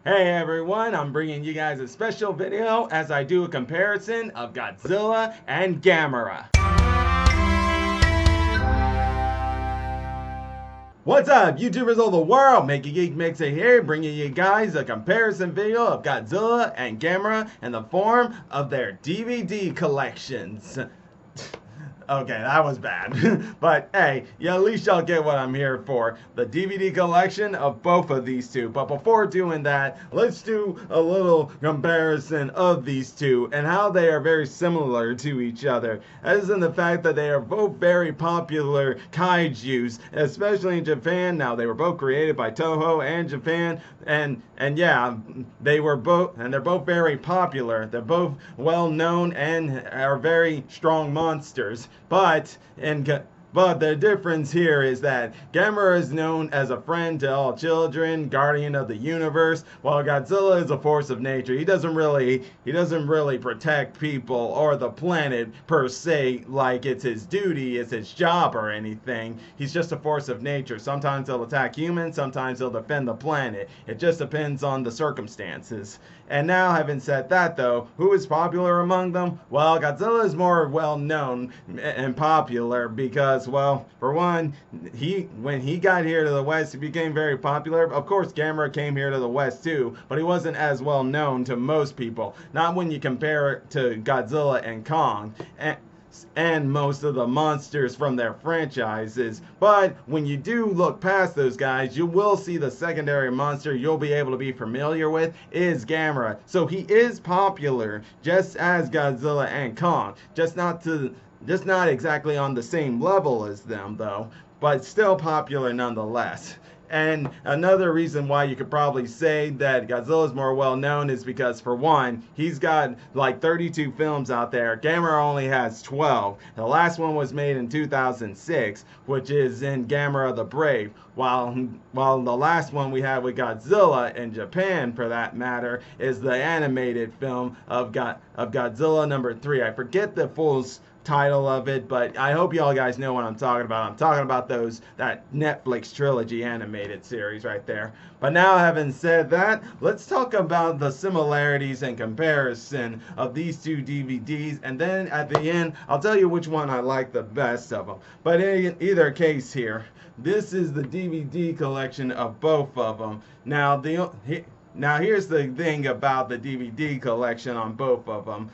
Hey everyone, I'm bringing you guys a special video as I do a comparison of Godzilla and Gamera. What's up, YouTubers of the world? MegaGeekMixer here, bringing you guys a comparison video of Godzilla and Gamera in the form of their DVD collections. Okay, that was bad. But hey, yeah, at least y'all get what I'm here for. The DVD collection of both of these two. But before doing that, let's do a little comparison of these two and how they are very similar to each other. As in the fact that they are both very popular kaijus, especially in Japan. Now, they were both created by Toho and Japan. And yeah, they're both very popular. They're both well known and are very strong monsters. But the difference here is that Gamera is known as a friend to all children, guardian of the universe, while Godzilla is a force of nature. He doesn't really protect people or the planet per se like it's his duty, it's his job or anything. He's just a force of nature. Sometimes he'll attack humans, sometimes he'll defend the planet. It just depends on the circumstances. And now, having said that though, who is popular among them? Well, Godzilla is more well known and popular because, well, for one, when he got here to the West, he became very popular. Of course, Gamera came here to the West too, but he wasn't as well known to most people. Not when you compare it to Godzilla and Kong. And most of the monsters from their franchises. But when you do look past those guys, you will see the secondary monster you'll be able to be familiar with is Gamera. So he is popular just as Godzilla and Kong, just not exactly on the same level as them though, but still popular nonetheless. And another reason why you could probably say that Godzilla is more well known is because, for one, he's got like 32 films out there. Gamera only has 12. The last one was made in 2006, which is in Gamera the Brave. While the last one we had with Godzilla in Japan, for that matter, is the animated film of Godzilla number 3. I forget the full title of it, but I hope y'all guys know what I'm talking about. I'm talking about that Netflix trilogy animated series right there. But now, having said that, let's talk about the similarities and comparison of these two DVDs, and then at the end I'll tell you which one I like the best of them. But in either case here, this is the DVD collection of both of them. Now here's the thing about the DVD collection on both of them.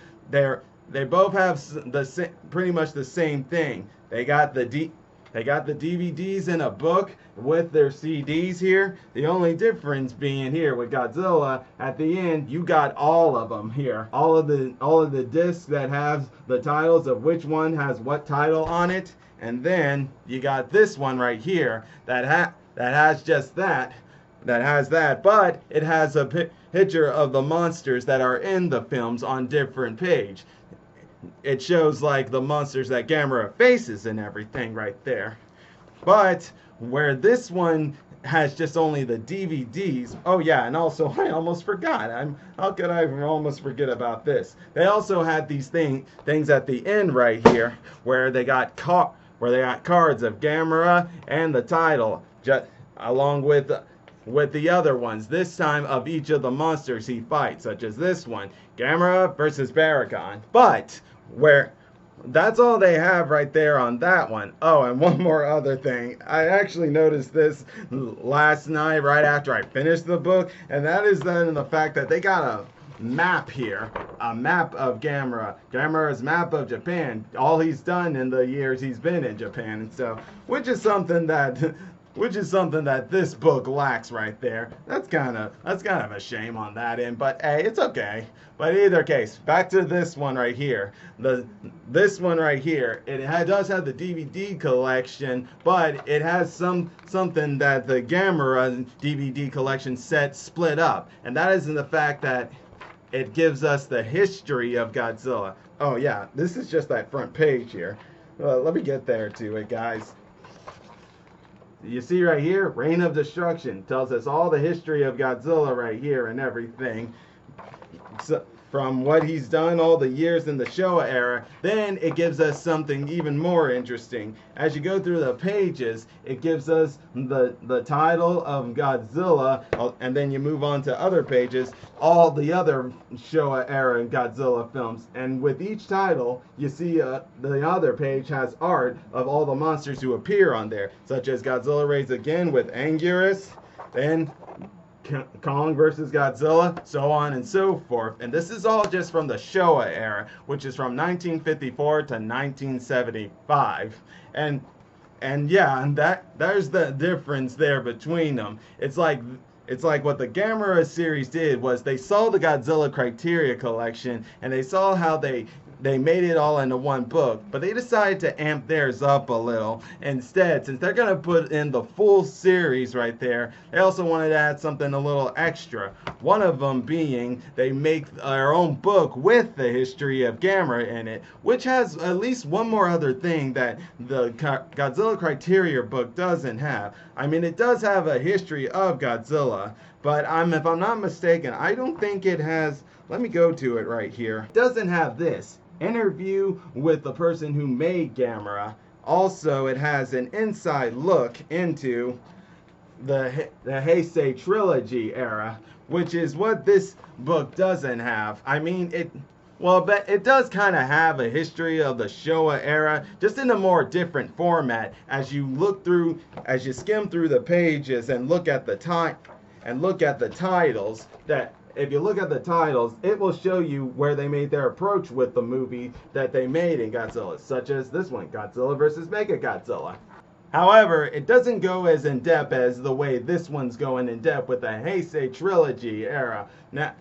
They both have pretty much the same thing. They got the DVDs in a book with their CDs here. The only difference being here with Godzilla, at the end you got all of them here. All of the discs that have the titles of which one has what title on it, and then you got this one right here that has just that. That has that, but it has a picture of the monsters that are in the films on different page. It shows like the monsters that Gamera faces and everything right there. But where this one has just only the DVDs. Oh yeah, and also I almost forgot. How could I almost forget about this? They also had these things at the end right here where they got cards of Gamera and the title, just along with the other ones, this time of each of the monsters he fights, such as this one, Gamera versus Baragon. But that's all they have right there on that one. Oh, and one more other thing. I actually noticed this last night right after I finished the book, and that is then the fact that they got a map here, a map of Gamera's map of Japan, all he's done in the years he's been in Japan, and so, which is something that this book lacks right there. That's kind of a shame on that end, but hey, it's okay. But in either case, back to this one right here. This one right here, does have the DVD collection, but it has something that the Gamera DVD collection set split up, and that is in the fact that it gives us the history of Godzilla. Oh yeah, this is just that front page here. Let me get there to it, guys. You see right here, Reign of Destruction tells us all the history of Godzilla right here and everything. from what he's done all the years in the Showa era, then it gives us something even more interesting. As you go through the pages, it gives us the title of Godzilla, and then you move on to other pages, all the other Showa era Godzilla films. And with each title, you see the other page has art of all the monsters who appear on there, such as Godzilla Raids Again with Anguirus, then Kong versus Godzilla, so on and so forth. And this is all just from the Showa era, which is from 1954 to 1975. And yeah, and there's the difference there between them. It's like what the Gamera series did was they saw the Godzilla Criteria collection and they saw how they made it all into one book, but they decided to amp theirs up a little. Instead, since they're going to put in the full series right there, they also wanted to add something a little extra. One of them being they make their own book with the history of Gamera in it, which has at least one more other thing that the Godzilla Criteria book doesn't have. I mean, it does have a history of Godzilla, but if I'm not mistaken, I don't think it has. Let me go to it right here. It doesn't have this interview with the person who made Gamera. Also, it has an inside look into the Heisei trilogy era, which is what this book doesn't have. I mean, but it does kind of have a history of the Showa era, just in a more different format. As you skim through the pages and look at the titles, that if you look at the titles, it will show you where they made their approach with the movie that they made in Godzilla, such as this one, Godzilla vs. MegaGodzilla. However, it doesn't go as in-depth as the way this one's going in-depth with the Heisei trilogy era. Now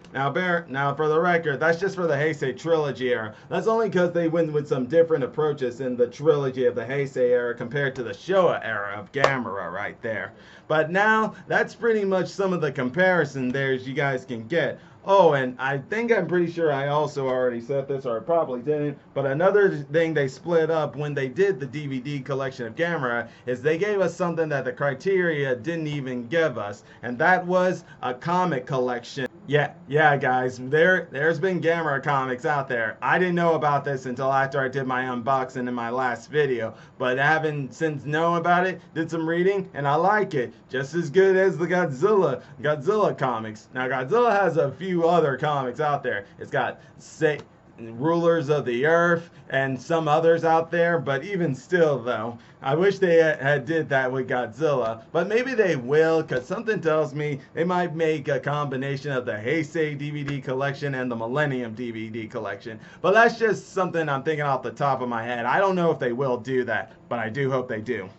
for the record, that's just for the Heisei trilogy era. That's only because they went with some different approaches in the trilogy of the Heisei era compared to the Showa era of Gamera right there. But now, that's pretty much some of the comparison there as you guys can get. Oh, and I'm pretty sure I also already said this, or I probably didn't, but another thing they split up when they did the DVD collection of Gamera is they gave us something that the Criteria didn't even give us, and that was a comic collection. Yeah, guys, there's been Gamera comics out there. I didn't know about this until after I did my unboxing in my last video, but having since known about it, did some reading, and I like it. Just as good as the Godzilla comics. Now, Godzilla has a few other comics out there. It's got Rulers of the Earth and some others out there, but even still though, I wish they had did that with Godzilla, but maybe they will, because something tells me they might make a combination of the Heisei DVD collection and the Millennium DVD collection, but that's just something I'm thinking off the top of my head. I don't know if they will do that, but I do hope they do.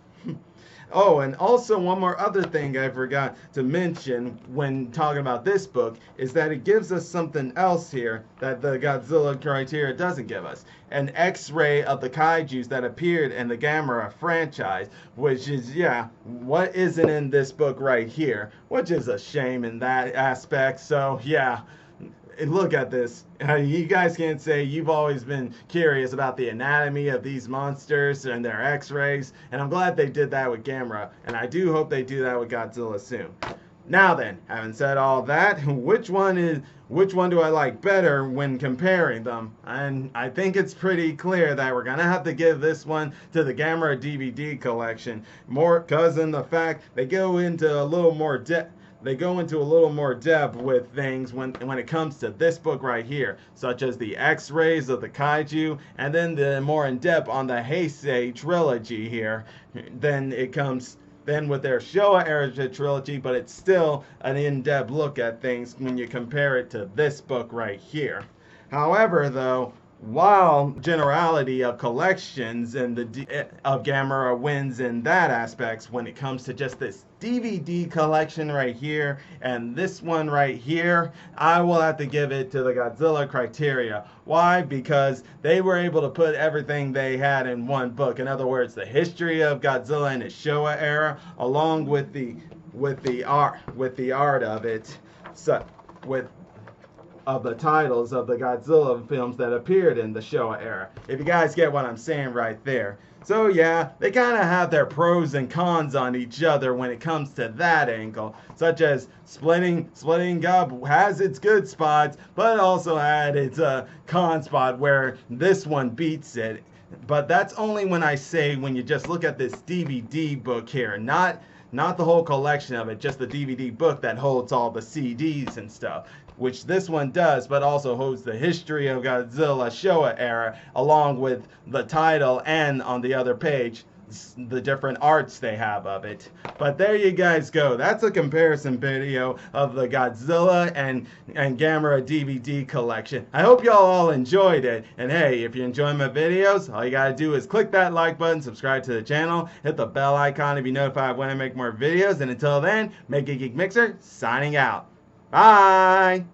Oh, and also one more other thing I forgot to mention when talking about this book is that it gives us something else here that the Godzilla Criteria doesn't give us. An X-ray of the kaijus that appeared in the Gamera franchise, which is, what isn't in this book right here, which is a shame in that aspect. So, yeah. Look at this. You guys can't say you've always been curious about the anatomy of these monsters and their x-rays, and I'm glad they did that with Gamera, and I do hope they do that with Godzilla soon. Now then, having said all that, which one do I like better when comparing them? And I think it's pretty clear that we're gonna have to give this one to the Gamera DVD collection, more because in the fact they go into a little more depth. They go into a little more depth with things when it comes to this book right here, such as the X-rays of the kaiju, and then the more in-depth on the Heisei trilogy here. Then it comes with their Showa era trilogy, but it's still an in-depth look at things when you compare it to this book right here. However, though, while generality of collections and of Gamera wins in that aspects, when it comes to just this DVD collection right here and this one right here, I will have to give it to the Godzilla Criteria. Why? Because they were able to put everything they had in one book. In other words, the history of Godzilla in its Showa era, along with the art of it, of the titles of the Godzilla films that appeared in the Showa era. If you guys get what I'm saying right there. So yeah, they kind of have their pros and cons on each other when it comes to that angle, such as splitting up has its good spots, but also had its con spot where this one beats it. But that's only when I say when you just look at this DVD book here, not the whole collection of it, just the DVD book that holds all the CDs and stuff, which this one does, but also holds the history of Godzilla Showa era, along with the title and on the other page, the different arts they have of it. But there you guys go. That's a comparison video of the Godzilla and Gamera DVD collection. I hope y'all all enjoyed it. And hey, if you enjoy my videos, all you gotta do is click that like button, subscribe to the channel, hit the bell icon to be notified when I make more videos. And until then, MegaGeekMixer signing out. Bye!